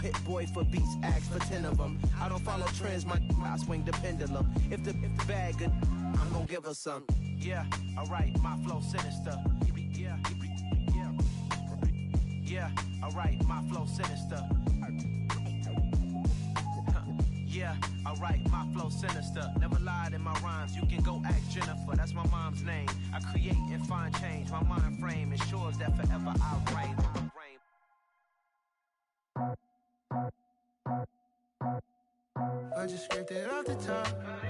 hit boy for beats, ask for 10 of them. I don't follow trends, I swing the pendulum. If the bag good, I'm gonna give her some. Yeah, alright, my flow sinister. Yeah, alright, my flow sinister. Yeah, alright, my flow sinister. Never lied in my rhymes, you can go ask Jennifer. That's my mom's name. I create and find change. My mind frame ensures that forever I'll reign. I just scraped it off the top,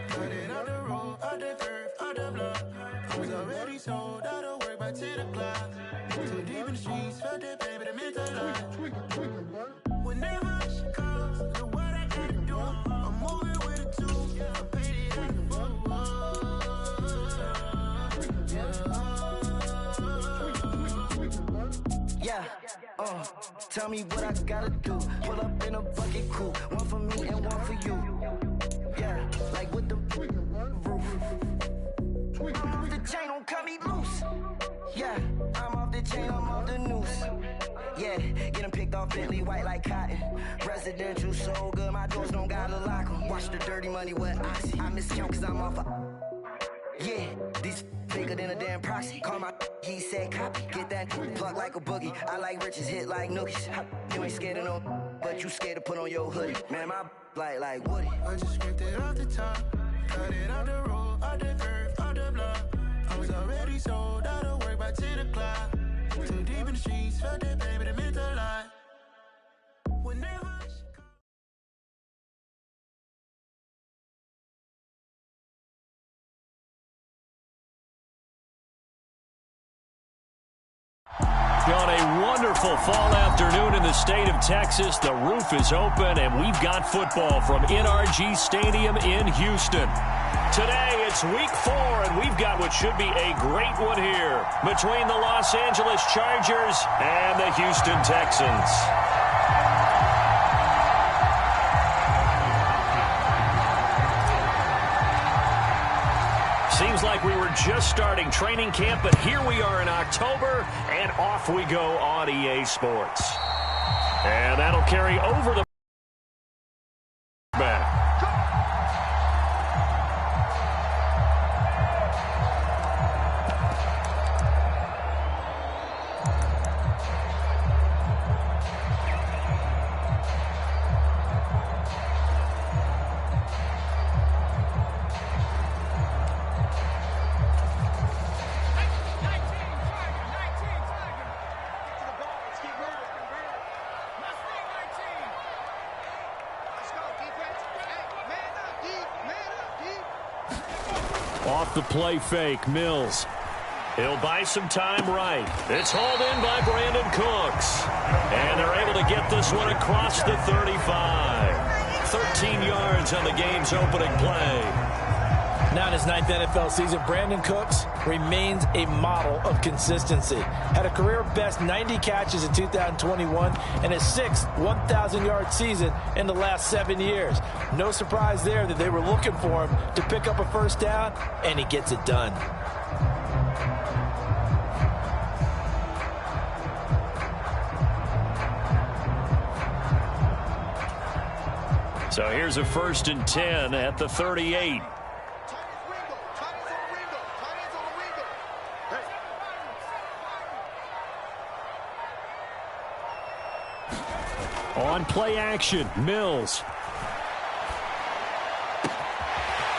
cut it out the road, out the curve, out the block. I was already sold, out of work by 10 o'clock. Too deep in the streets, felt that baby, that meant a lot. Whenever she calls, the what I gotta do, I'm moving with a two. I'm paid out the boat. Yeah, tell me what I gotta do. Pull up in a bucket coupe, one for me and one for you. Yeah, like with the roof. I'm off the chain, don't cut me loose. Yeah, I'm off the chain, I'm off the noose. Yeah, getting picked off Bentley, white like cotton. Residential so good, my doors don't gotta lock 'em. Watch the dirty money with oxy. I miscount cause I'm off yeah, these bigger than a damn proxy. Call my he said copy. Get that plug like a boogie. I like riches, hit like nookies. You ain't scared of no, but you scared to put on your hoodie. Man, my like Woody. I just scraped it off the top, cut it out the road, out the curve, out the block. I was already sold, out of work by 10 o'clock. Too deep in the streets, felt that baby, that meant a lot. Whenever On a wonderful fall afternoon in the state of Texas, the roof is open, and we've got football from NRG Stadium in Houston. Today, it's week 4, and we've got what should be a great one here between the Los Angeles Chargers and the Houston Texans. Seems like we were just starting training camp, but here we are in October, and off we go on EA Sports. And that'll carry over the back. Off the play fake, Mills. He'll buy some time right. It's hauled in by Brandon Cooks. And they're able to get this one across the 35. 13 yards on the game's opening play. Now in his 9th NFL season, Brandon Cooks remains a model of consistency. Had a career-best 90 catches in 2021 and his 6th 1,000-yard season in the last 7 years. No surprise there that they were looking for him to pick up a first down, and he gets it done. So here's a 1st and 10 at the 38. On play action, Mills.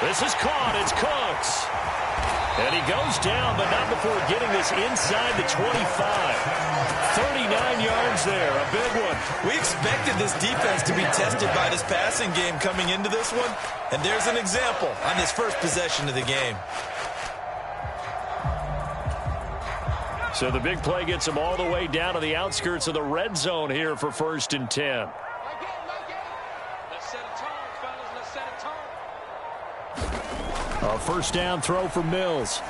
This is caught. It's Cooks. And he goes down, but not before getting this inside the 25. 39 yards there, a big one. We expected this defense to be tested by this passing game coming into this one, and there's an example on this first possession of the game. So the big play gets him all the way down to the outskirts of the red zone here for 1st and 10. A first down throw for Mills.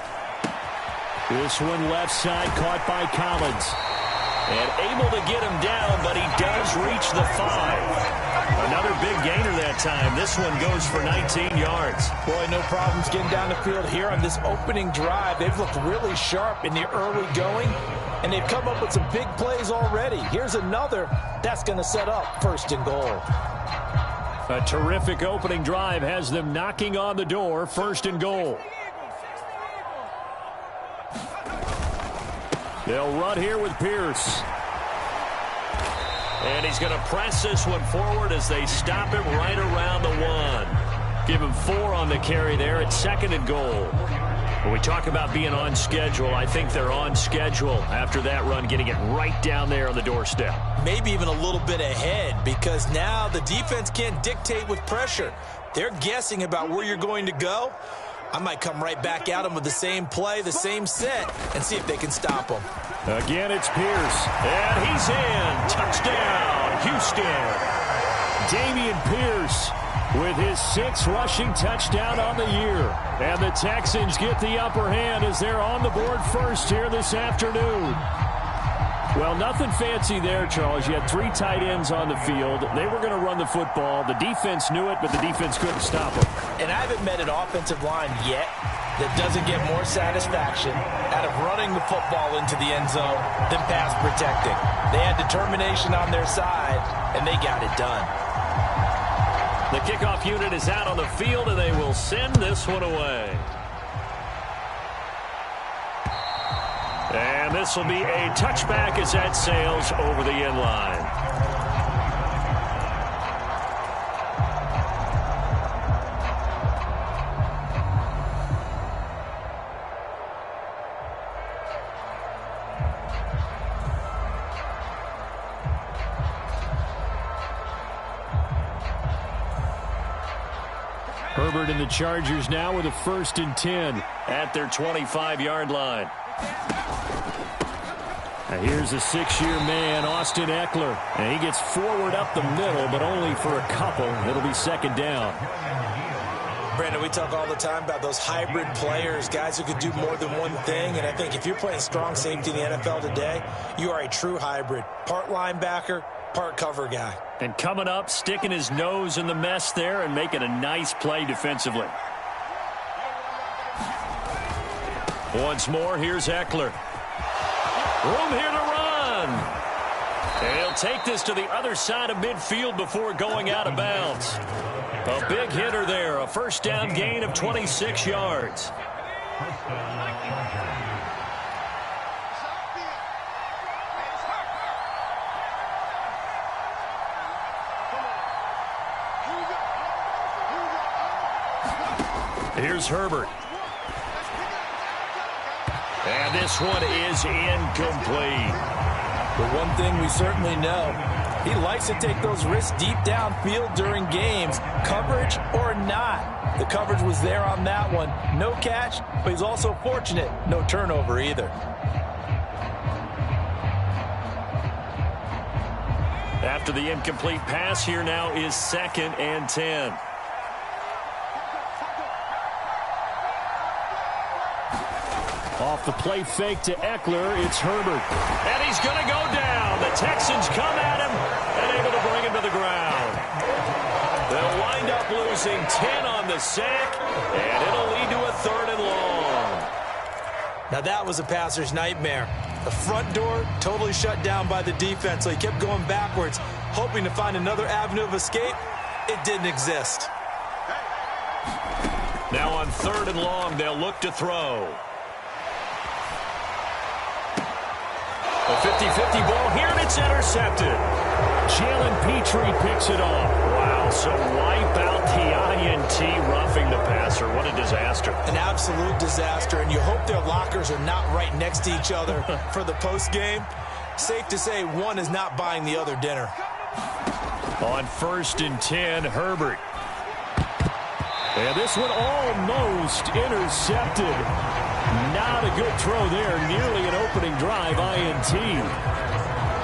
This one left side caught by Collins. And able to get him down, but he does reach the 5. Another big gainer that time. This one goes for 19 yards. Boy, no problems getting down the field here on this opening drive. They've looked really sharp in the early going, and they've come up with some big plays already. Here's another that's going to set up 1st and goal. A terrific opening drive has them knocking on the door. 1st and goal. They'll run here with Pierce. And he's going to press this one forward as they stop him right around the 1. Give him 4 on the carry there at 2nd and goal. When we talk about being on schedule, I think they're on schedule after that run, getting it right down there on the doorstep. Maybe even a little bit ahead, because now the defense can't dictate with pressure. They're guessing about where you're going to go. I might come right back at them with the same play, the same set, and see if they can stop them. Again, it's Pierce. And he's in. Touchdown, Houston. Dameon Pierce with his 6th rushing touchdown on the year. And the Texans get the upper hand as they're on the board first here this afternoon. Well, nothing fancy there, Charles. You had 3 tight ends on the field. They were going to run the football. The defense knew it, but the defense couldn't stop them. And I haven't met an offensive line yet that doesn't get more satisfaction out of running the football into the end zone than pass protecting. They had determination on their side, and they got it done. The kickoff unit is out on the field, and they will send this one away. And this will be a touchback as that sails over the end line. Herbert and the Chargers now with a 1st and 10 at their 25-yard line. Now here's a 6-year man, Austin Eckler. And he gets forward up the middle, but only for a couple. It'll be 2nd down. Brandon, we talk all the time about those hybrid players, guys who could do more than one thing. And I think if you're playing strong safety in the NFL today, you are a true hybrid. Part linebacker, part cover guy. And coming up, sticking his nose in the mess there and making a nice play defensively. Once more, here's Eckler. Room here to run. And he'll take this to the other side of midfield before going out of bounds. A big hitter there. A 1st down gain of 26 yards. Here's Herbert. And this one is incomplete. But one thing we certainly know, he likes to take those risks deep downfield during games, coverage or not. The coverage was there on that one. No catch, but he's also fortunate. No turnover either. After the incomplete pass, here now is 2nd and 10. Off the play fake to Eckler, it's Herbert. And he's going to go down. The Texans come at him and able to bring him to the ground. They'll wind up losing 10 on the sack, and it'll lead to a 3rd and long. Now that was a passer's nightmare. The front door totally shut down by the defense, so he kept going backwards, hoping to find another avenue of escape. It didn't exist. Now on 3rd and long, they'll look to throw. A 50-50 ball here, and it's intercepted. Jalen Petrie picks it off. Wow, so wipe out the INT, roughing the passer. What a disaster. An absolute disaster, and you hope their lockers are not right next to each other for the postgame. Safe to say one is not buying the other dinner. On 1st and 10, Herbert. And this one almost intercepted. Not a good throw there. Nearly an opening drive, INT.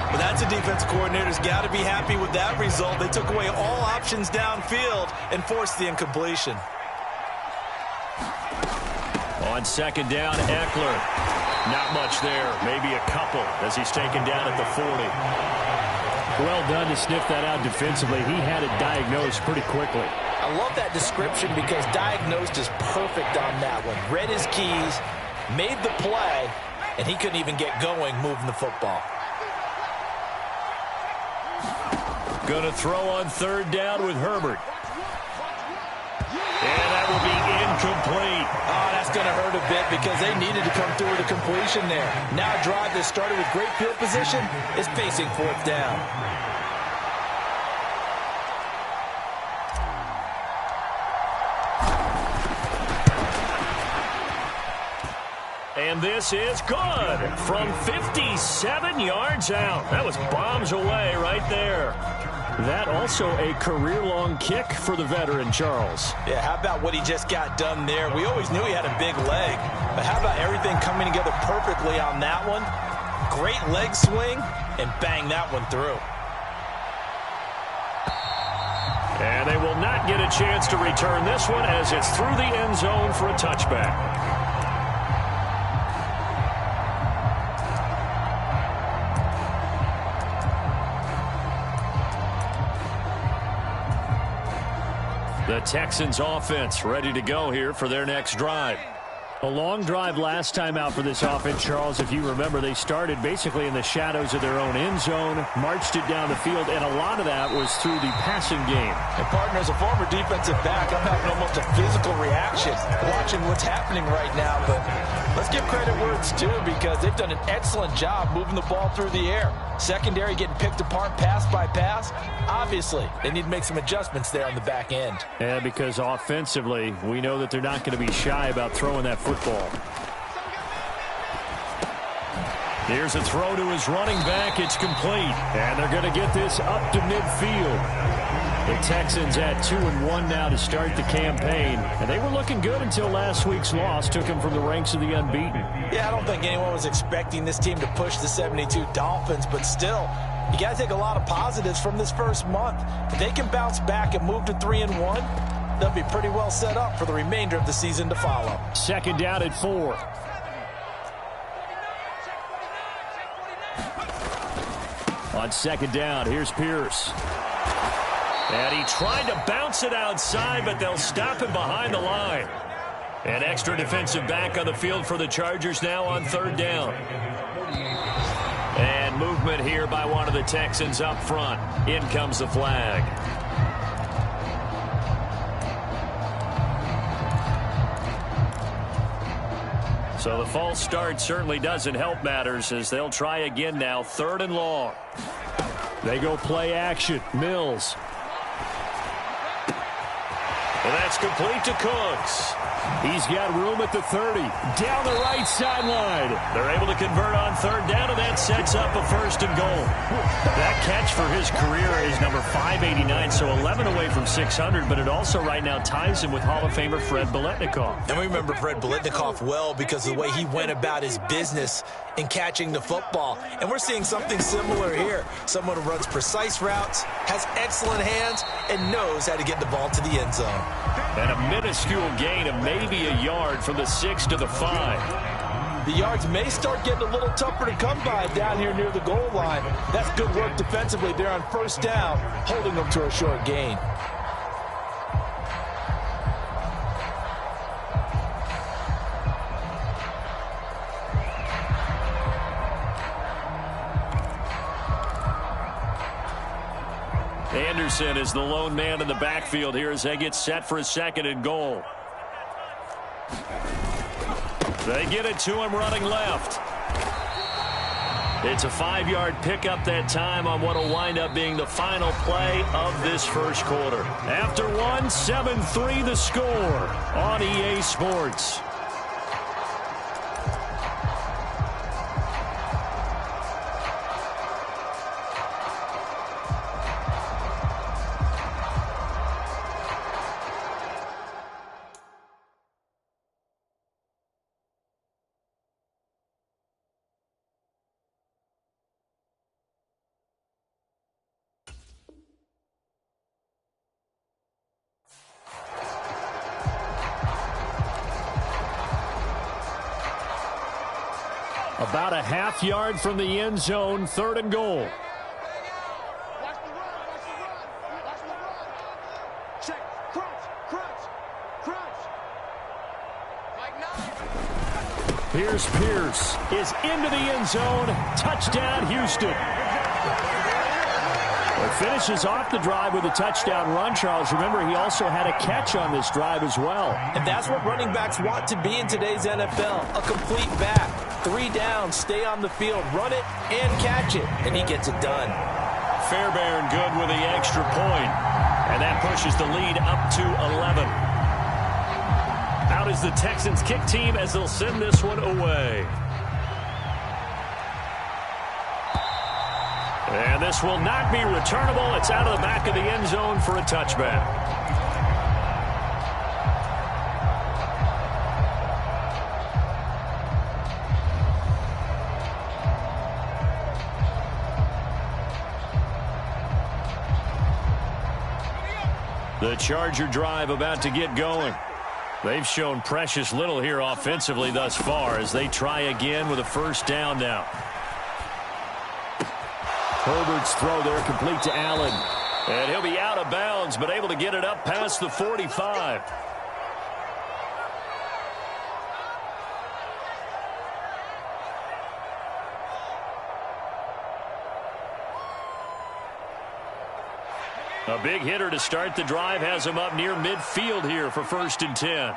Well, that's a defense coordinator's got to be happy with that result. They took away all options downfield and forced the incompletion. On 2nd down, Eckler. Not much there. Maybe a couple as he's taken down at the 40. Well done to sniff that out defensively. He had it diagnosed pretty quickly. I love that description because diagnosed is perfect on that one. Read his keys, made the play, and he couldn't even get going moving the football. Going to throw on third down with Herbert. And that will be incomplete. Oh, that's going to hurt a bit because they needed to come through with a completion there. Now a drive that started with great field position is facing fourth down. And this is good from 57 yards out. That was bombs away right there. That also a career-long kick for the veteran, Charles. Yeah, how about what he just got done there? We always knew he had a big leg, but how about everything coming together perfectly on that one? Great leg swing, and bang that one through. And they will not get a chance to return this one as it's through the end zone for a touchback. The Texans offense ready to go here for their next drive. A long drive last time out for this offense, Charles. If you remember, they started basically in the shadows of their own end zone, marched it down the field, and a lot of that was through the passing game. And, partner, as a former defensive back, I'm having almost a physical reaction watching what's happening right now. But let's give credit where it's due because they've done an excellent job moving the ball through the air. Secondary getting picked apart pass by pass. Obviously, they need to make some adjustments there on the back end. Yeah, because offensively, we know that they're not going to be shy about throwing that football. Here's a throw to his running back. It's complete. And they're going to get this up to midfield. The Texans at 2-1 now to start the campaign. And they were looking good until last week's loss took them from the ranks of the unbeaten. Yeah, I don't think anyone was expecting this team to push the 72 Dolphins, but still, you got to take a lot of positives from this first month. If they can bounce back and move to 3-1, they'll be pretty well set up for the remainder of the season to follow. Second down at 4. On second down, here's Pierce. And he tried to bounce it outside, but they'll stop him behind the line. An extra defensive back on the field for the Chargers now on third down. And movement here by one of the Texans up front. In comes the flag. So the false start certainly doesn't help matters as they'll try again now. Third and long. They go play action. Mills. And that's complete to Cooks. He's got room at the 30. Down the right sideline. They're able to convert on third down, and that sets up a first and goal. That catch for his career is number 589, so 11 away from 600, but it also right now ties him with Hall of Famer Fred Biletnikoff. And we remember Fred Biletnikoff well because of the way he went about his business in catching the football. And we're seeing something similar here. Someone who runs precise routes, has excellent hands, and knows how to get the ball to the end zone. And a minuscule gain of maybe a yard from the 6 to the 5. The yards may start getting a little tougher to come by down here near the goal line. That's good work defensively there on first down, holding them to a short gain. Anderson is the lone man in the backfield here as they get set for a second and goal. They get it to him running left. It's a 5-yard pickup that time on what will wind up being the final play of this first quarter. After one, 7-3 the score on EA Sports. About a half yard from the end zone, third and goal. Here's Pierce is into the end zone. Touchdown, Houston. It finishes off the drive with a touchdown run, Charles. Remember, he also had a catch on this drive as well. And that's what running backs want to be in today's NFL, a complete back. 3 downs, stay on the field, run it, and catch it, and he gets it done. Fairbairn good with the extra point, and that pushes the lead up to 11. Out is the Texans kick team as they'll send this one away. And this will not be returnable. It's out of the back of the end zone for a touchback. The Charger drive about to get going. They've shown precious little here offensively thus far as they try again with a first down now. Herbert's throw there complete to Allen. And he'll be out of bounds, but able to get it up past the 45. A big hitter to start the drive has him up near midfield here for 1st and 10.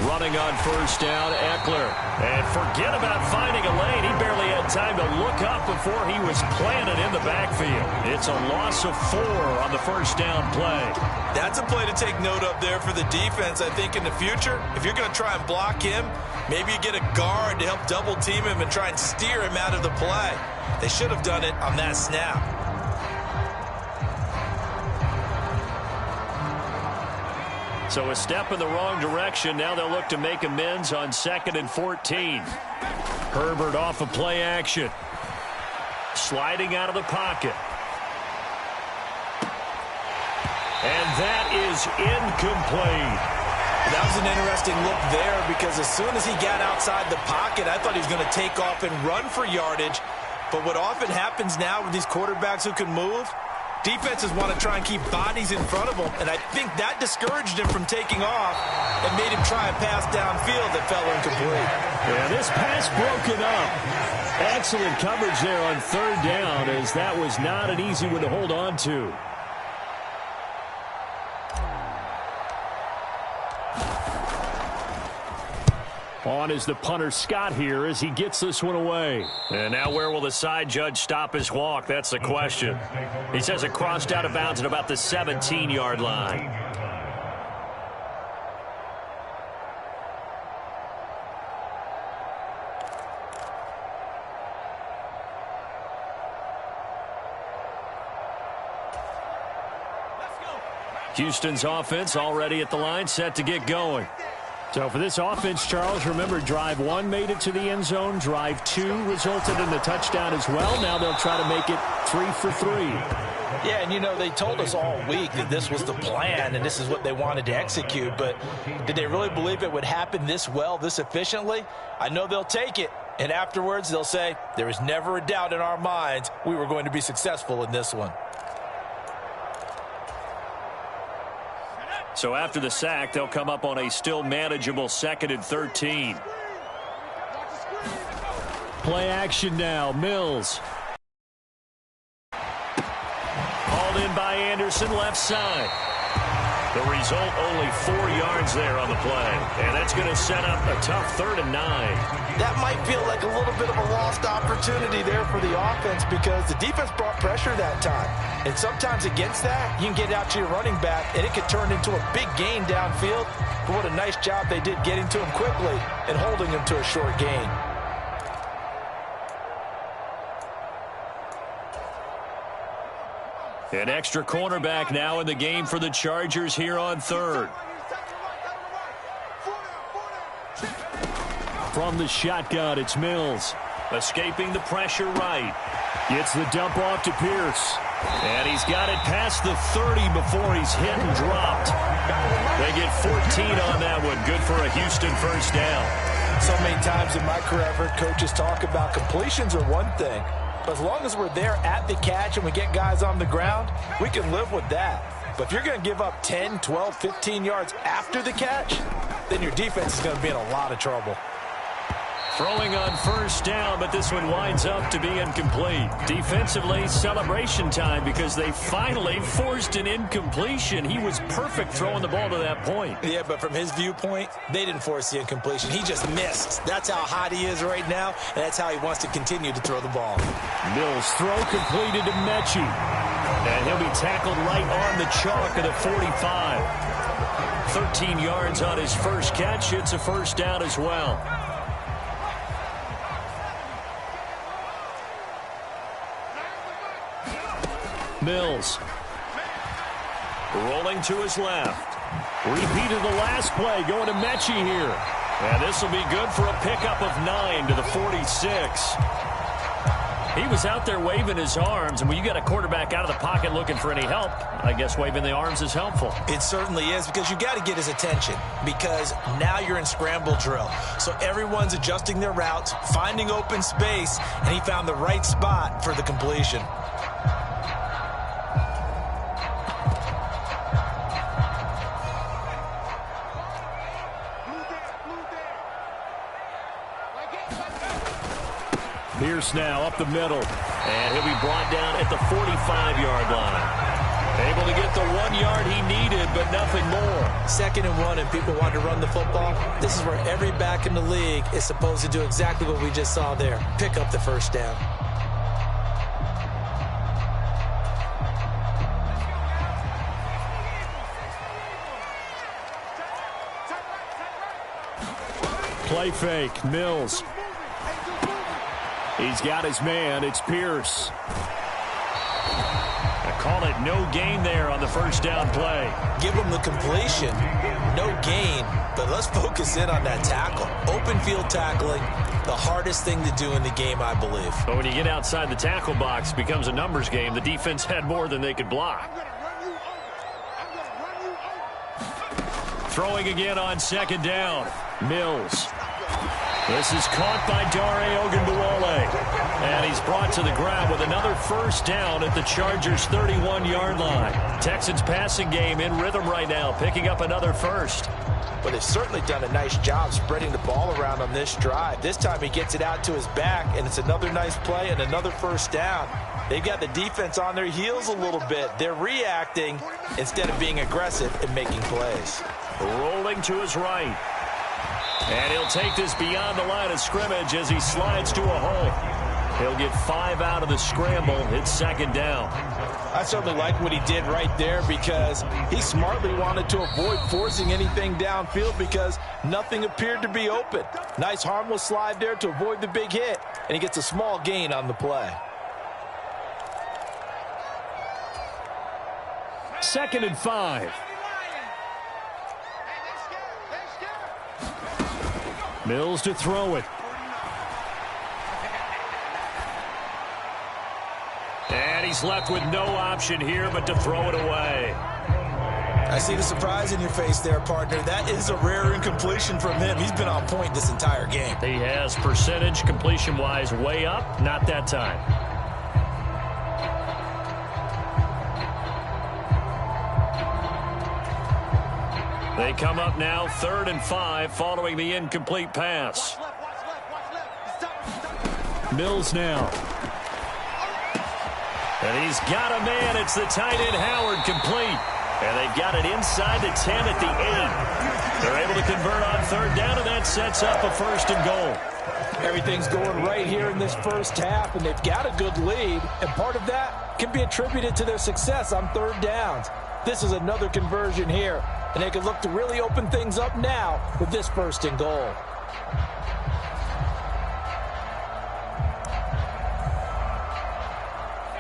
Running on first down, Eckler. And forget about finding a lane. He barely had time to look up before he was planted in the backfield. It's a loss of 4 on the first down play. That's a play to take note of there for the defense, I think, in the future. If you're going to try and block him, maybe you get a guard to help double team him and try and steer him out of the play. They should have done it on that snap. So a step in the wrong direction. Now they'll look to make amends on 2nd and 14. Herbert off of play action. Sliding out of the pocket. And that is incomplete. That was an interesting look there because as soon as he got outside the pocket, I thought he was going to take off and run for yardage. But what often happens now with these quarterbacks who can move, defenses want to try and keep bodies in front of them, and I think that discouraged him from taking off and made him try a pass downfield that fell incomplete. Yeah, this pass broken up. Excellent coverage there on 3rd down, as that was not an easy one to hold on to. On is the punter Scott here as he gets this one away. And now where will the side judge stop his walk? That's the question. He says it crossed out of bounds at about the 17-yard line. Houston's offense already at the line, set to get going. So for this offense, Charles, remember, drive 1 made it to the end zone. Drive 2 resulted in the touchdown as well. Now they'll try to make it 3 for 3. Yeah, and you know, they told us all week that this was the plan and this is what they wanted to execute. But did they really believe it would happen this well, this efficiently? I know they'll take it. And afterwards, they'll say, there was never a doubt in our minds we were going to be successful in this one. So after the sack, they'll come up on a still manageable 2nd and 13. Play action now. Mills. Called in by Anderson, left side. The result, only 4 yards there on the play. And that's going to set up a tough 3rd and 9. That might feel like a little bit of a lost opportunity there for the offense because the defense brought pressure that time. And sometimes against that, you can get out to your running back, and it could turn into a big gain downfield. But what a nice job they did getting to him quickly and holding him to a short gain. An extra cornerback now in the game for the Chargers here on 3rd. From the shotgun, it's Mills. Escaping the pressure right. Gets the dump off to Pierce. And he's got it past the 30 before he's hit and dropped. They get 14 on that one. Good for a Houston first down. So many times in my career, I've heard coaches talk about completions are one thing. But as long as we're there at the catch and we get guys on the ground, we can live with that. But if you're going to give up 10, 12, 15 yards after the catch, then your defense is going to be in a lot of trouble. Throwing on first down, but this one winds up to be incomplete. Defensively, celebration time because they finally forced an incompletion. He was perfect throwing the ball to that point. Yeah, but from his viewpoint, they didn't force the incompletion. He just missed. That's how hot he is right now, and that's how he wants to continue to throw the ball. Mills throw completed to Mechie. And he'll be tackled right on the chalk of the 45. 13 yards on his first catch. It's a first down as well. Mills rolling to his left. Repeated the last play, going to Mechie here. And this will be good for a pickup of 9 to the 46. He was out there waving his arms, and when you got a quarterback out of the pocket looking for any help, I guess waving the arms is helpful. It certainly is, because you got to get his attention, because now you're in scramble drill. So everyone's adjusting their routes, finding open space, and he found the right spot for the completion. Pierce now up the middle, and he'll be brought down at the 45-yard line. Able to get the 1 yard he needed, but nothing more. 2nd and 1, and people want to run the football. This is where every back in the league is supposed to do exactly what we just saw there. Pick up the first down. Play fake, Mills. He's got his man. It's Pierce. I call it no gain there on the first down play. Give him the completion. No gain, but let's focus in on that tackle. Open field tackling, the hardest thing to do in the game, I believe. But when you get outside the tackle box, it becomes a numbers game. The defense had more than they could block. Throwing again on 2nd down. Mills. This is caught by Dare Ogunbowale. And he's brought to the ground with another first down at the Chargers' 31-yard line. Texans passing game in rhythm right now, picking up another first. But they've certainly done a nice job spreading the ball around on this drive. This time he gets it out to his back, and it's another nice play and another first down. They've got the defense on their heels a little bit. They're reacting instead of being aggressive and making plays. Rolling to his right. And he'll take this beyond the line of scrimmage as he slides to a hole. He'll get 5 out of the scramble. It's 2nd down. I certainly like what he did right there, because he smartly wanted to avoid forcing anything downfield because nothing appeared to be open. Nice harmless slide there to avoid the big hit, and he gets a small gain on the play. 2nd and 5. Mills to throw it. And he's left with no option here but to throw it away. I see the surprise in your face there, partner. That is a rare incompletion from him. He's been on point this entire game. He has percentage completion-wise way up. Not that time. They come up now 3rd and 5 following the incomplete pass. Mills now. And he's got a man. It's the tight end Howard, complete. And they've got it inside the 10 at the 8. They're able to convert on 3rd down, and that sets up a 1st and goal. Everything's going right here in this first half, and they've got a good lead. And part of that can be attributed to their success on 3rd downs. This is another conversion here, and they can look to really open things up now with this 1st and goal.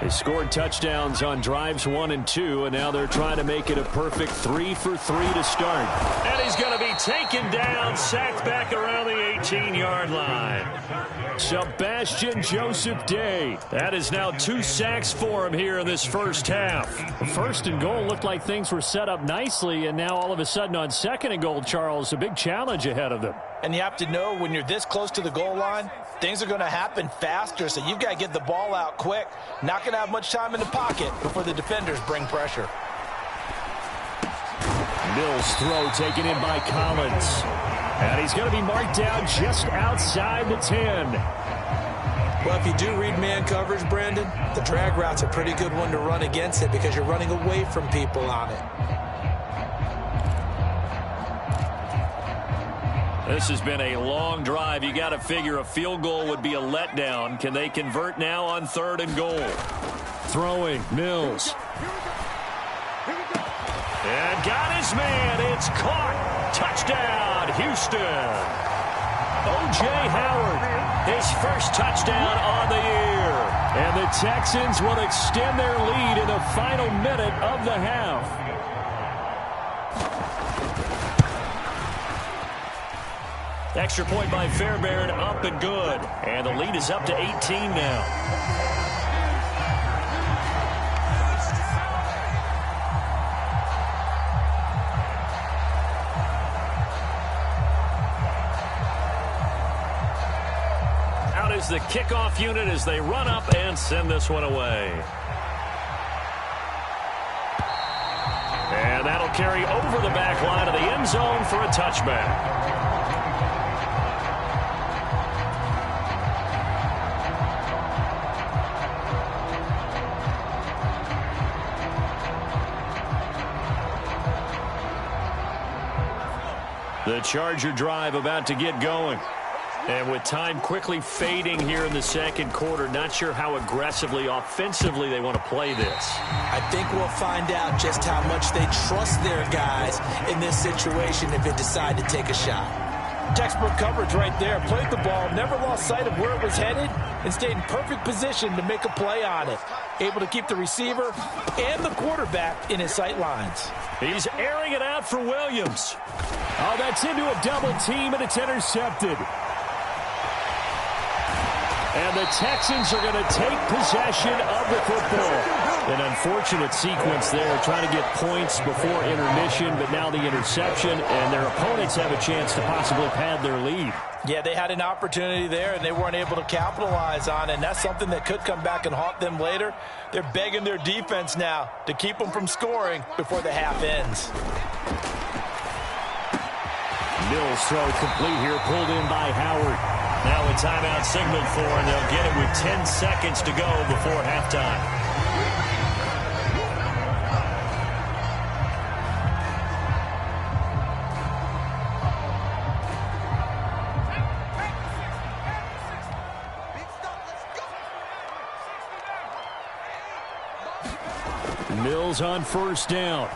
They scored touchdowns on drives 1 and 2, and now they're trying to make it a perfect 3 for 3 to start. And he's going to be taken down, sacked back around the 18-yard line. Sebastian Joseph Day. That is now 2 sacks for him here in this first half. The 1st and goal looked like things were set up nicely, and now all of a sudden on 2nd and goal, Charles, a big challenge ahead of them. And you have to know when you're this close to the goal line, things are going to happen faster, so you've got to get the ball out quick. Not going to have much time in the pocket before the defenders bring pressure. Mills' throw taken in by Collins. And he's going to be marked down just outside the 10. Well, if you do read man coverage, Brandon, the drag route's a pretty good one to run against it because you're running away from people on it. This has been a long drive. You got to figure a field goal would be a letdown. Can they convert now on 3rd and goal? Throwing, Mills. And got his man. It's caught. Touchdown, Houston. O.J. Howard, his first touchdown on the year. And the Texans will extend their lead in the final minute of the half. Extra point by Fairbairn, up and good. And the lead is up to 18 now. The kickoff unit as they run up and send this one away. And that'll carry over the back line of the end zone for a touchback. The Charger drive about to get going. And with time quickly fading here in the second quarter, not sure how aggressively, offensively they want to play this. I think we'll find out just how much they trust their guys in this situation if they decide to take a shot. Textbook coverage right there. Played the ball, never lost sight of where it was headed, and stayed in perfect position to make a play on it. Able to keep the receiver and the quarterback in his sight lines. He's airing it out for Williams. Oh, that's into a double team, and it's intercepted. And the Texans are going to take possession of the football. An unfortunate sequence there, trying to get points before intermission, but now the interception, and their opponents have a chance to possibly pad their lead. Yeah, they had an opportunity there, and they weren't able to capitalize on it, and that's something that could come back and haunt them later. They're begging their defense now to keep them from scoring before the half ends. Mills' throw complete here, pulled in by Howard. Now a timeout signaled for, and they'll get it with 10 seconds to go before halftime. Mills on first down.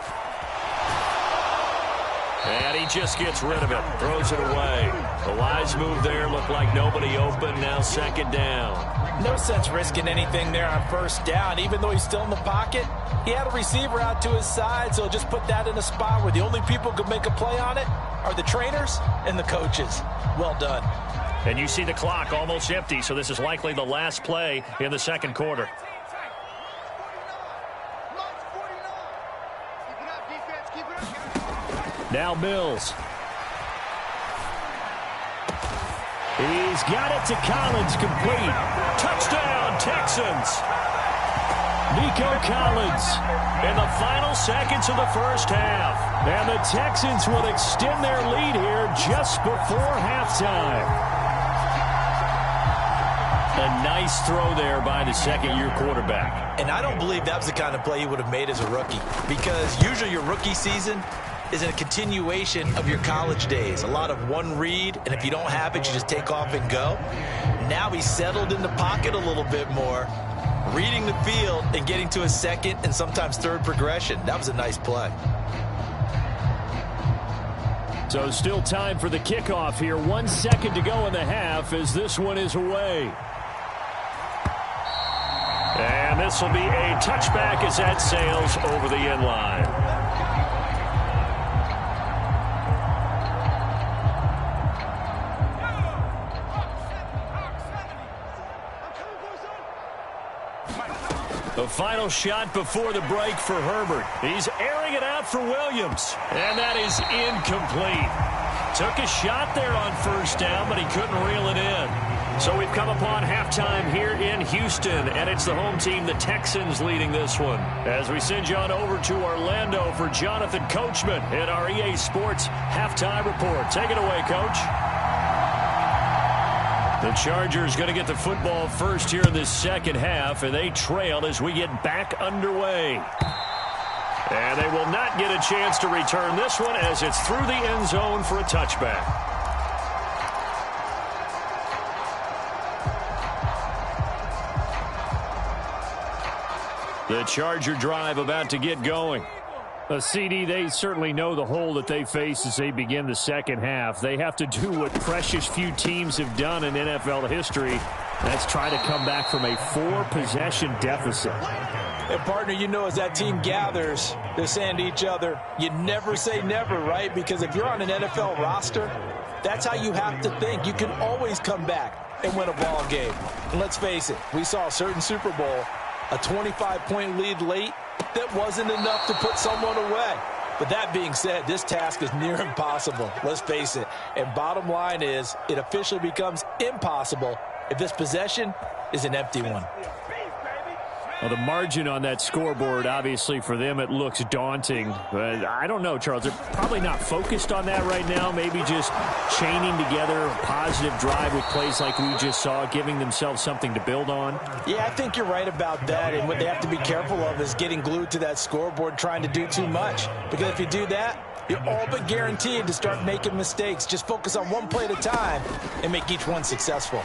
And he just gets rid of it, throws it away. The wise move there, looked like nobody open, now second down. No sense risking anything there on first down, even though he's still in the pocket. He had a receiver out to his side, so just put that in a spot where the only people who could make a play on it are the trainers and the coaches. Well done. And you see the clock almost empty, so this is likely the last play in the second quarter. Now Mills. He's got it to Collins, complete. Touchdown, Texans. Nico Collins in the final seconds of the first half. And the Texans will extend their lead here just before halftime. A nice throw there by the second-year quarterback. And I don't believe that was the kind of play he would have made as a rookie, because usually your rookie season is a continuation of your college days. A lot of one read, and if you don't have it, you just take off and go. Now he's settled in the pocket a little bit more, reading the field and getting to a second and sometimes third progression. That was a nice play. So still time for the kickoff here. 1 second to go in the half as this one is away. And this will be a touchback as that sails over the end line. The final shot before the break for Herbert. He's airing it out for Williams. And that is incomplete. Took a shot there on first down, but he couldn't reel it in. So we've come upon halftime here in Houston, and it's the home team, the Texans, leading this one. As we send you on over to Orlando for Jonathan Coachman in our EA Sports halftime report. Take it away, Coach. The Chargers going to get the football first here in this second half, and they trail as we get back underway. And they will not get a chance to return this one as it's through the end zone for a touchback. The Charger drive about to get going. CD, they certainly know the hole that they face as they begin the second half. They have to do what precious few teams have done in NFL history. That's try to come back from a 4-possession deficit. And, partner, you know, as that team gathers, they're saying to each other, you never say never, right? Because if you're on an NFL roster, that's how you have to think. You can always come back and win a ball game. And let's face it, we saw a certain Super Bowl, a 25-point lead late, that wasn't enough to put someone away. But that being said, this task is near impossible. Let's face it. And bottom line is, it officially becomes impossible if this possession is an empty one. Well, the margin on that scoreboard, obviously, for them, it looks daunting. But I don't know, Charles. They're probably not focused on that right now. Maybe just chaining together a positive drive with plays like we just saw, giving themselves something to build on. Yeah, I think you're right about that. And what they have to be careful of is getting glued to that scoreboard, trying to do too much. Because if you do that, you're all but guaranteed to start making mistakes. Just focus on one play at a time and make each one successful.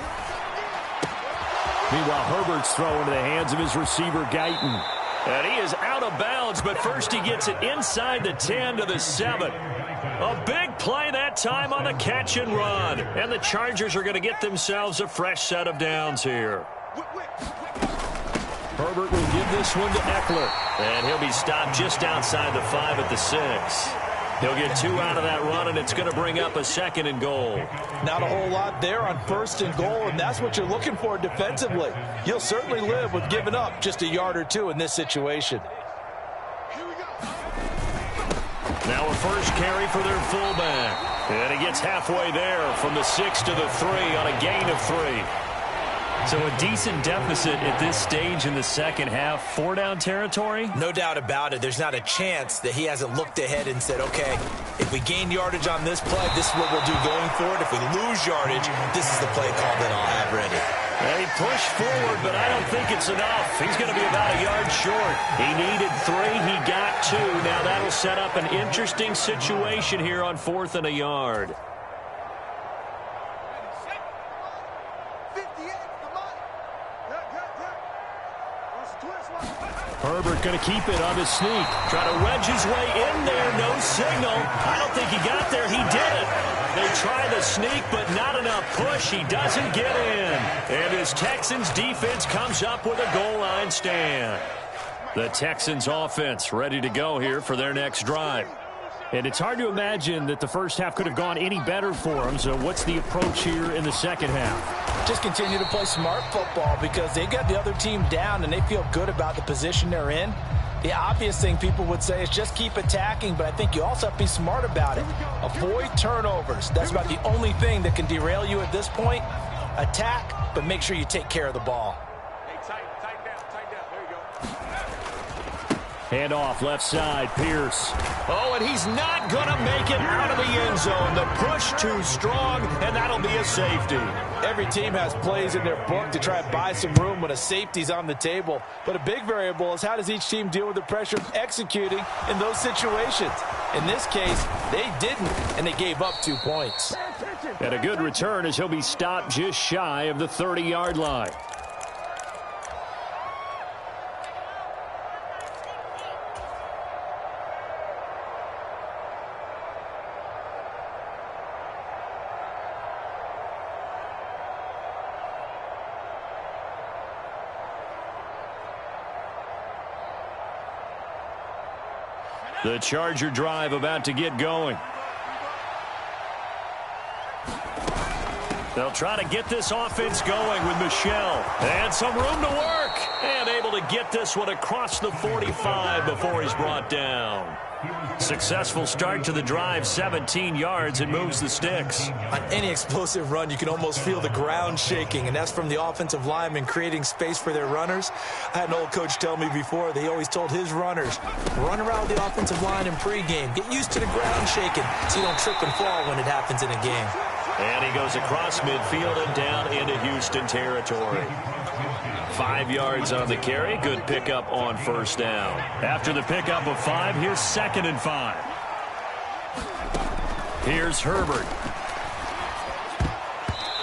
Meanwhile, Herbert's throw into the hands of his receiver, Guyton. And he is out of bounds, but first he gets it inside the 10 to the 7. A big play that time on the catch and run. And the Chargers are going to get themselves a fresh set of downs here. Herbert will give this one to Eckler. And he'll be stopped just outside the 5 at the 6. He'll get 2 out of that run, and it's going to bring up a 2nd and goal. Not a whole lot there on 1st and goal, and that's what you're looking for defensively. You'll certainly live with giving up just a yard or 2 in this situation. Now a first carry for their fullback. And he gets halfway there from the 6 to the 3 on a gain of 3. So a decent deficit at this stage in the second half. 4-down territory? No doubt about it. There's not a chance that he hasn't looked ahead and said, okay, if we gain yardage on this play, this is what we'll do going forward. If we lose yardage, this is the play call that I'll have ready. He pushed forward, but I don't think it's enough. He's going to be about a yard short. He needed 3. He got 2. Now that'll set up an interesting situation here on 4th and a yard. Herbert going to keep it on the sneak. Try to wedge his way in there. No signal. I don't think he got there. He did it. They try the sneak, but not enough push. He doesn't get in. And his Texans defense comes up with a goal line stand. The Texans offense ready to go here for their next drive. And it's hard to imagine that the first half could have gone any better for them. So what's the approach here in the second half? Just continue to play smart football because they got the other team down and they feel good about the position they're in. The obvious thing people would say is just keep attacking, but I think you also have to be smart about it. Avoid turnovers. That's about the only thing that can derail you at this point. Attack, but make sure you take care of the ball. Handoff left side, Pierce. Oh, and he's not going to make it out of the end zone. The push too strong, and that'll be a safety. Every team has plays in their book to try and buy some room when a safety's on the table. But a big variable is how does each team deal with the pressure of executing in those situations. In this case, they didn't, and they gave up 2 points. And a good return as he'll be stopped just shy of the 30-yard line. The Charger drive about to get going. They'll try to get this offense going with Michel. And some room to work. And able to get this one across the 45 before he's brought down. Successful start to the drive, 17 yards, and moves the sticks. On any explosive run, you can almost feel the ground shaking, and that's from the offensive linemen creating space for their runners. I had an old coach tell me before, they always told his runners, run around the offensive line in pregame. Get used to the ground shaking so you don't trip and fall when it happens in a game. And he goes across midfield and down into Houston territory. 5 yards on the carry. Good pickup on first down. After the pickup of 5, here's 2nd and 5. Here's Herbert.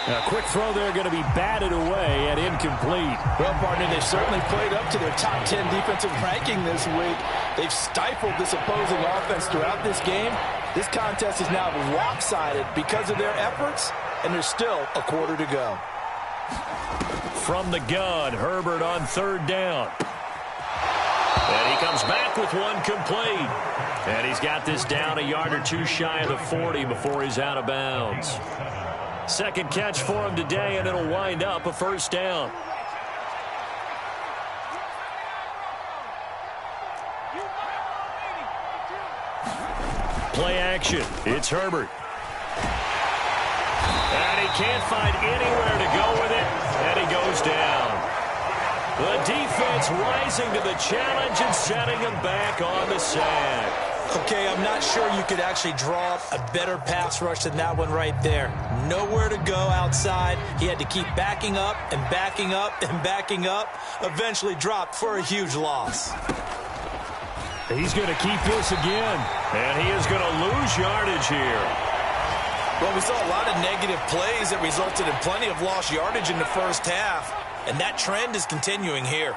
A quick throw there, going to be batted away and incomplete. Well, partner, they've certainly played up to their top 10 defensive ranking this week. They've stifled this opposing offense throughout this game. This contest is now lopsided because of their efforts, and there's still a quarter to go. From the gun, Herbert on 3rd down. And he comes back with one complete. And he's got this down a yard or two shy of the 40 before he's out of bounds. 2nd catch for him today, and it'll wind up a first down. Play action. It's Herbert. And he can't find anywhere to go with it, and he goes down. The defense rising to the challenge and setting him back on the sack. Okay, I'm not sure you could actually draw up a better pass rush than that one right there. Nowhere to go outside. He had to keep backing up and backing up and backing up. Eventually dropped for a huge loss. He's going to keep this again, and he is going to lose yardage here. Well, we saw a lot of negative plays that resulted in plenty of lost yardage in the first half, and that trend is continuing here.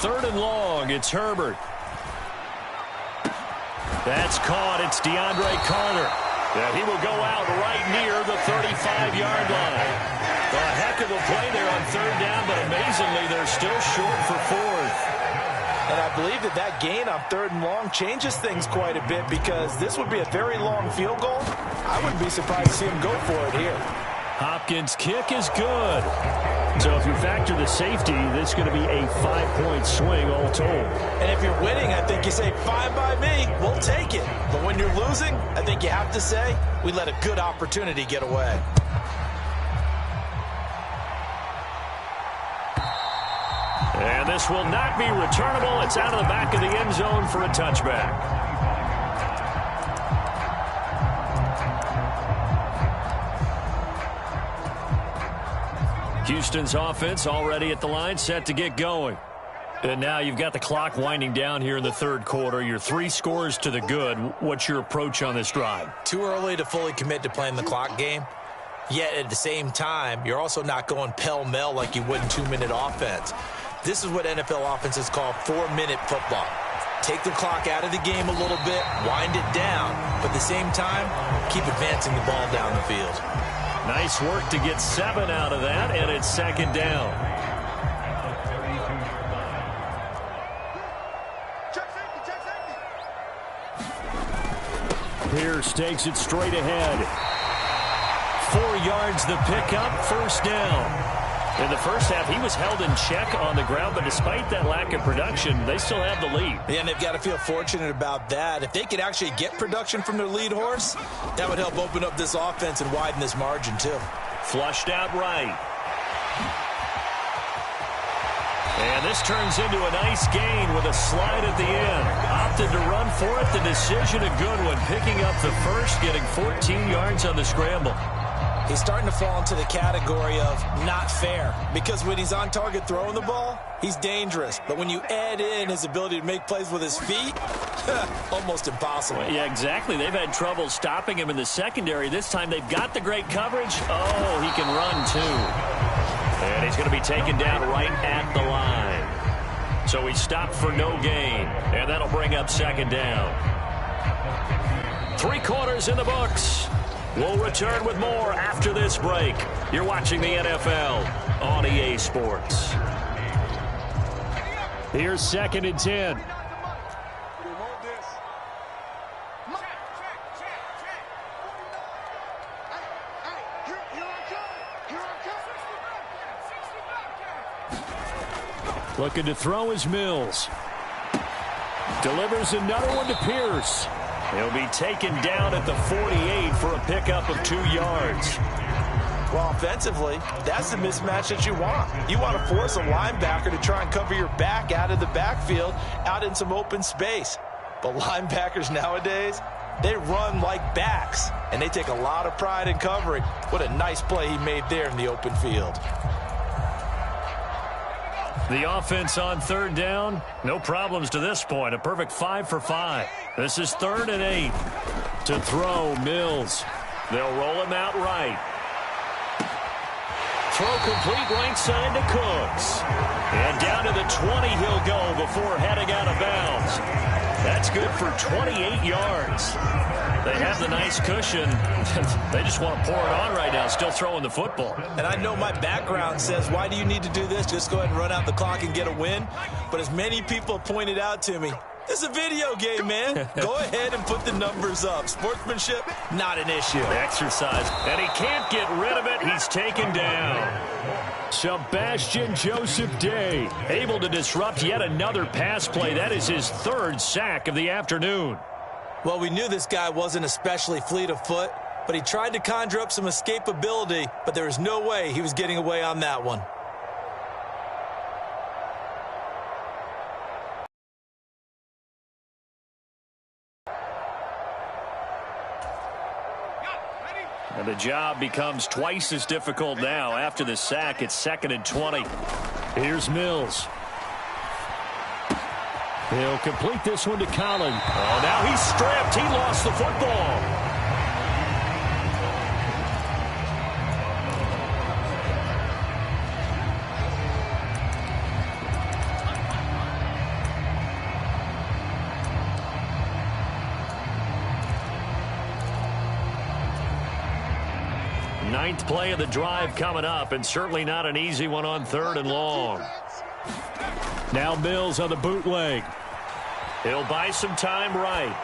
3rd and long, it's Herbert. That's caught. It's DeAndre Carter. And he will go out right near the 35-yard line. A heck of a play there on 3rd down, but amazingly, they're still short for 4th. And I believe that gain on 3rd and long changes things quite a bit because this would be a very long field goal. I wouldn't be surprised to see him go for it here. Hopkins' kick is good. So if you factor the safety, this is going to be a 5-point swing all told. And if you're winning, I think you say, fine by me, we'll take it. But when you're losing, I think you have to say, we let a good opportunity get away. And this will not be returnable. It's out of the back of the end zone for a touchback. Houston's offense already at the line, set to get going. And now you've got the clock winding down here in the 3rd quarter. You're 3 scores to the good. What's your approach on this drive? Too early to fully commit to playing the clock game. Yet at the same time, you're also not going pell-mell like you would in 2-minute offense. This is what NFL offenses call 4-minute football. Take the clock out of the game a little bit, wind it down, but at the same time, keep advancing the ball down the field. Nice work to get 7 out of that, and it's 2nd down. Pierce takes it straight ahead. 4 yards the pickup, first down. In the first half, he was held in check on the ground, but despite that lack of production, they still have the lead. Yeah, and they've got to feel fortunate about that. If they could actually get production from their lead horse, that would help open up this offense and widen this margin, too. Flushed out right. And this turns into a nice gain with a slide at the end. Opted to run for it. The decision a good one. Picking up the first, getting 14 yards on the scramble. He's starting to fall into the category of not fair because when he's on target throwing the ball, he's dangerous. But when you add in his ability to make plays with his feet, almost impossible. Well, yeah, exactly. They've had trouble stopping him in the secondary. This time they've got the great coverage. Oh, he can run too. And he's going to be taken down right at the line. So he stopped for no gain. And that'll bring up 2nd down. 3 quarters in the books. We'll return with more after this break. You're watching the NFL on EA Sports. Here's 2nd and 10. Looking to throw is Mills. Delivers another one to Pierce. He'll be taken down at the 48 for a pickup of 2 yards. Well, offensively, that's the mismatch that you want. You want to force a linebacker to try and cover your back out of the backfield, out in some open space. But linebackers nowadays, they run like backs, and they take a lot of pride in covering. What a nice play he made there in the open field. The offense on 3rd down, no problems to this point. A perfect 5 for 5. This is 3rd and 8. To throw, Mills. They'll roll him out right. Throw complete right side to Cooks. And down to the 20 he'll go before heading out of bounds. That's good for 28 yards. They have the nice cushion. They just want to pour it on right now, still throwing the football. And I know my background says, why do you need to do this? Just go ahead and run out the clock and get a win. But as many people pointed out to me, this is a video game, man. Go ahead and put the numbers up. Sportsmanship, not an issue. Exercise, and he can't get rid of it. He's taken down. Sebastian Joseph Day able to disrupt yet another pass play. That is his 3rd sack of the afternoon. Well, we knew this guy wasn't especially fleet of foot, but he tried to conjure up some escapability, but there was no way he was getting away on that one. And the job becomes twice as difficult now. After the sack, it's 2nd and 20. Here's Mills. He'll complete this one to Collin. Oh, now he's stripped. He lost the football. Ninth play of the drive coming up, and certainly not an easy one on 3rd and long. Now Mills on the bootleg. He'll buy some time right.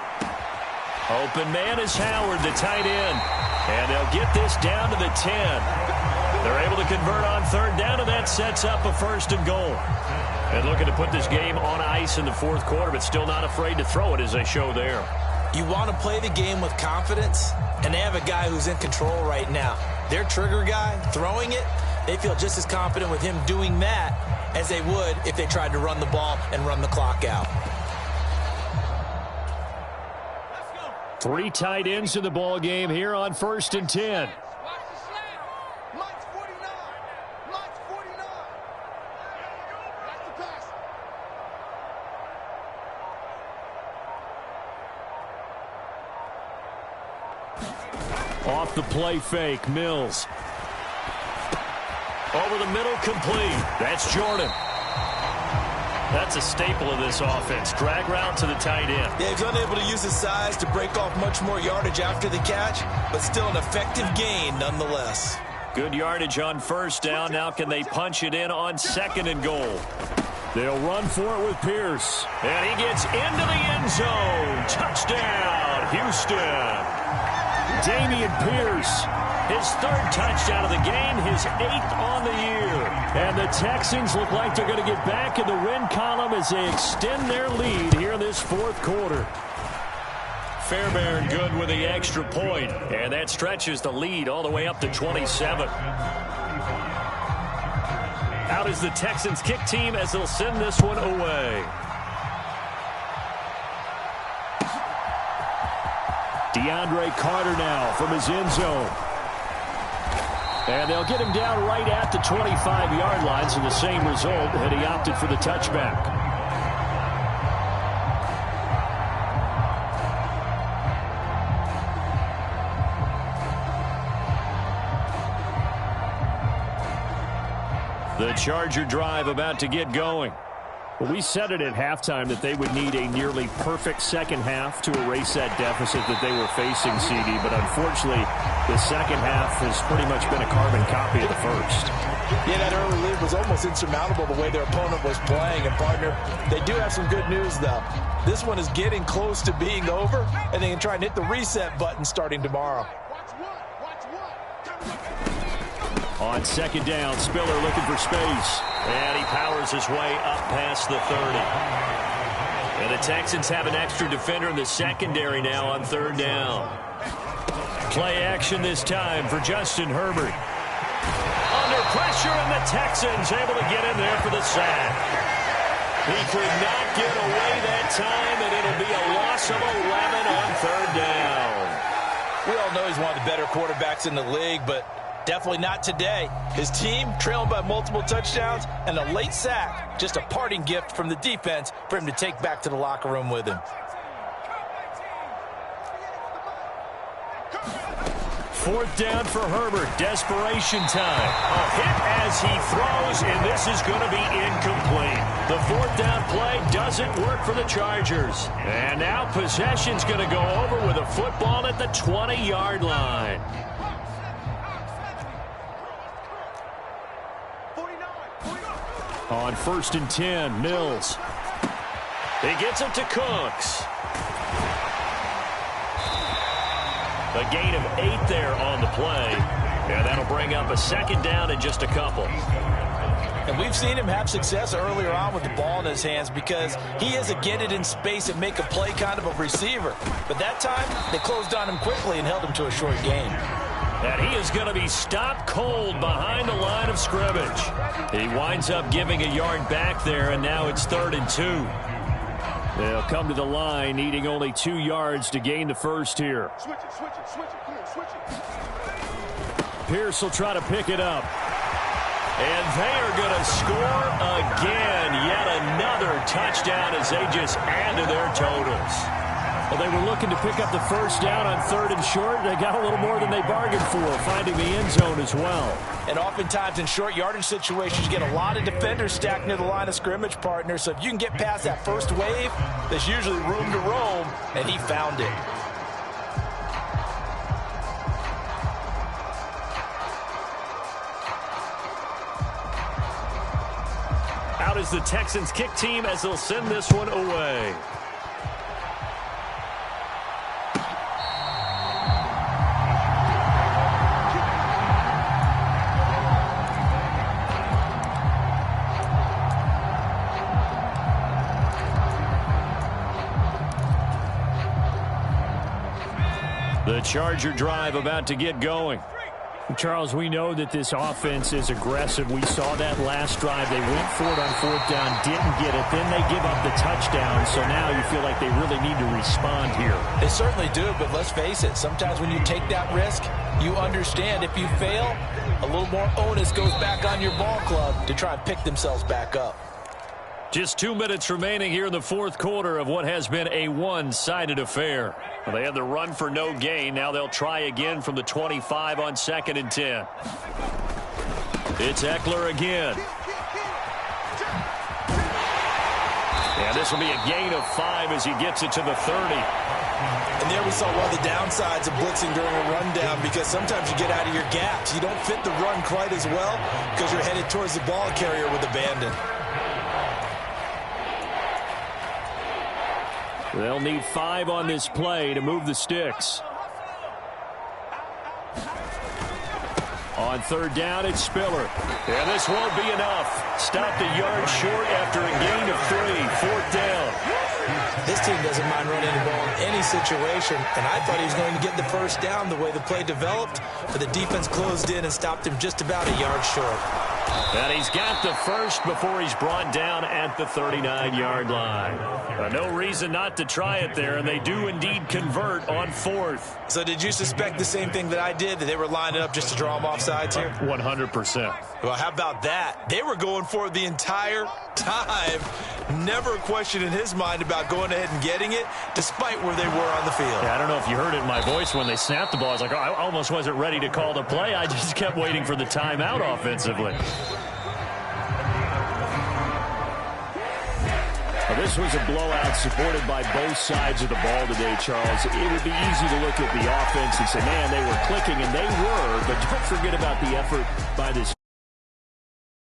Open man is Howard, the tight end. And they'll get this down to the 10. They're able to convert on 3rd down, and that sets up a 1st and goal. And looking to put this game on ice in the 4th quarter, but still not afraid to throw it as they show there. You want to play the game with confidence, and they have a guy who's in control right now. Their trigger guy, throwing it, they feel just as confident with him doing that as they would if they tried to run the ball and run the clock out. 3 tight ends in the ball game here on 1st and 10. Off the play fake, Mills. Over the middle, complete. That's Jordan. That's a staple of this offense. Drag route to the tight end. Yeah, he's unable to use his size to break off much more yardage after the catch, but still an effective gain nonetheless. Good yardage on 1st down. Now can they punch it in on 2nd and goal? They'll run for it with Pierce. And he gets into the end zone. Touchdown, Houston. Dameon Pierce, his 3rd touchdown of the game, his 8th on the year. And the Texans look like they're going to get back in the win column as they extend their lead here in this 4th quarter. Fairbairn good with the extra point, and that stretches the lead all the way up to 27. Out is the Texans kick team as they'll send this one away. DeAndre Carter now from his end zone. And they'll get him down right at the 25-yard line, so the same result, and he opted for the touchback. The Charger drive about to get going. Well, we said it at halftime that they would need a nearly perfect second half to erase that deficit that they were facing, CD. But unfortunately, the second half has pretty much been a carbon copy of the first. Yeah, that early lead was almost insurmountable the way their opponent was playing. And, partner, they do have some good news, though. This one is getting close to being over, and they can try and hit the reset button starting tomorrow. On 2nd down, Spiller looking for space. And he powers his way up past the 30. And the Texans have an extra defender in the secondary now on third down. Play action this time for Justin Herbert. Under pressure, and the Texans able to get in there for the sack. He could not get away that time, and it'll be a loss of 11 on third down. We all know he's one of the better quarterbacks in the league, but definitely not today. His team trailing by multiple touchdowns, and a late sack, just a parting gift from the defense for him to take back to the locker room with him. Fourth down for Herbert. Desperation time. A hit as he throws, and this is going to be incomplete. The fourth down play doesn't work for the Chargers. And now possession's going to go over with a football at the 20-yard line. On 1st and 10, Mills. He gets it to Cooks. A gain of 8 there on the play. And that'll bring up a second down in just a couple. And we've seen him have success earlier on with the ball in his hands because he is a get it in space and make a play kind of a receiver. But that time, they closed on him quickly and held him to a short gain. And he is going to be stopped cold behind the line of scrimmage. He winds up giving a yard back there, and now it's 3rd and 2. They'll come to the line, needing only 2 yards to gain the first here. Switch it. Come on, switch it. Pierce will try to pick it up. And they are going to score again. Yet another touchdown as they just add to their totals. Well, they were looking to pick up the first down on 3rd and short. They got a little more than they bargained for, finding the end zone as well. And oftentimes in short yardage situations, you get a lot of defenders stacked near the line of scrimmage, partner. So if you can get past that first wave, there's usually room to roam, and he found it. Out is the Texans kick team as they'll send this one away. The Charger drive about to get going. Charles, we know that this offense is aggressive. We saw that last drive. They went for it on 4th down, didn't get it. Then they give up the touchdown. So now you feel like they really need to respond here. They certainly do, but let's face it. Sometimes when you take that risk, you understand if you fail, a little more onus goes back on your ball club to try and pick themselves back up. Just 2 minutes remaining here in the 4th quarter of what has been a one-sided affair. Well, they had the run for no gain. Now they'll try again from the 25 on 2nd and 10. It's Eckler again. And this will be a gain of 5 as he gets it to the 30. And there we saw one of the downsides of blitzing during a rundown, because sometimes you get out of your gaps. You don't fit the run quite as well because you're headed towards the ball carrier with abandon. They'll need 5 on this play to move the sticks. On 3rd down, it's Spiller. And this won't be enough. Stopped a yard short after a gain of 3. 4th down. This team doesn't mind running the ball in any situation, and I thought he was going to get the first down the way the play developed, but the defense closed in and stopped him just about a yard short. And he's got the first before he's brought down at the 39-yard line. No reason not to try it there, and they do indeed convert on 4th. So did you suspect the same thing that I did, that they were lining up just to draw him off sides here? 100%. Well, how about that? They were going for it the entire time. Never a question in his mind about going ahead and getting it, despite where they were on the field. Yeah, I don't know if you heard it in my voice when they snapped the ball. I was like, oh, I almost wasn't ready to call the play. I just kept waiting for the timeout offensively. Well, this was a blowout supported by both sides of the ball today, Charles. It would be easy to look at the offense and say, man, they were clicking, and they were, but don't forget about the effort by this